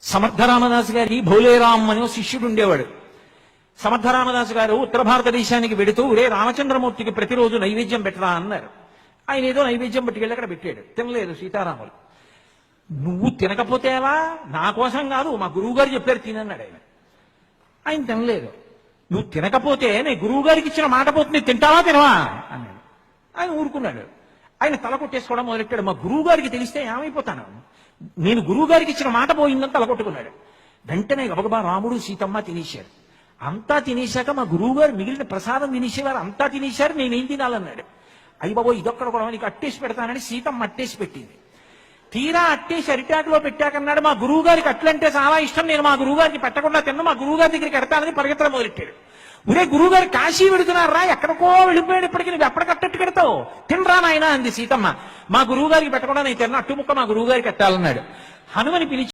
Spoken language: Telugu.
సమర్థరామదాసు గారి భోలేరామ్ అని శిష్యుడు ఉండేవాడు. సమర్థరామదాసు గారు ఉత్తర భారతదేశానికి వెడుతూ రే రామచంద్రమూర్తికి ప్రతిరోజు నైవేద్యం పెట్టరా అన్నారు. ఆయన ఏదో నైవేద్యం పట్టుకెళ్ళి అక్కడ పెట్టాడు. తినలేదు సీతారాములు. నువ్వు తినకపోతే ఎలా, నా కోసం కాదు మా గురువు గారు చెప్పారు తినన్నాడు ఆయన. ఆయన తినలేదు. నువ్వు తినకపోతే నేను గురువు గారికి ఇచ్చిన మాట పోతుంది, తింటావా తినవా అన్నాడు. ఆయన ఊరుకున్నాడు. ఆయన తల కొట్టేసుకోవడం మొదలెట్టాడు. మా గురువు గారికి తెలిస్తే ఏమైపోతాను, నేను గురువు గారికి ఇచ్చిన మాట పోయిందని తల కొట్టుకున్నాడు. వెంటనే గబగబా రాముడు సీతమ్మ తినేశారు. అంతా తినేశాక మా గురువు గారు మిగిలిన ప్రసాదం తినేసేవారు, అంతా తినేశారు, నేనేం తినాలన్నాడు. అయ్యి బాబో ఇదొక్కడ కూడా నీకు అట్టేసి పెడతానని సీతమ్మ అట్టేసి పెట్టింది. తీరా అట్టేసి అరిటాకులో పెట్టాకన్నాడు, మా గురువు గారికి అట్లంటే చాలా ఇష్టం, నేను మా గురువు గారికి పెట్టకుండా తిన్నా, మా గురువు గారి దగ్గరికి ఎడతానని పరిగెత్తడం మొదలెట్టాడు. ఒరే గురువు గారు కాశీ వెడుతున్నారా, ఎక్కడికో వెళ్ళిపోయాడు, ఇప్పటికి నువ్వు ఎప్పటికట్టట్టు కడతావు, తినరా నాయన అంది సీతమ్మ. మా గురువు గారికి పెట్టకుండా నేను తిన్నా, అట్టుముక్క మా గురువు గారికి కట్టాలన్నాడు. హనుమని పిలిచి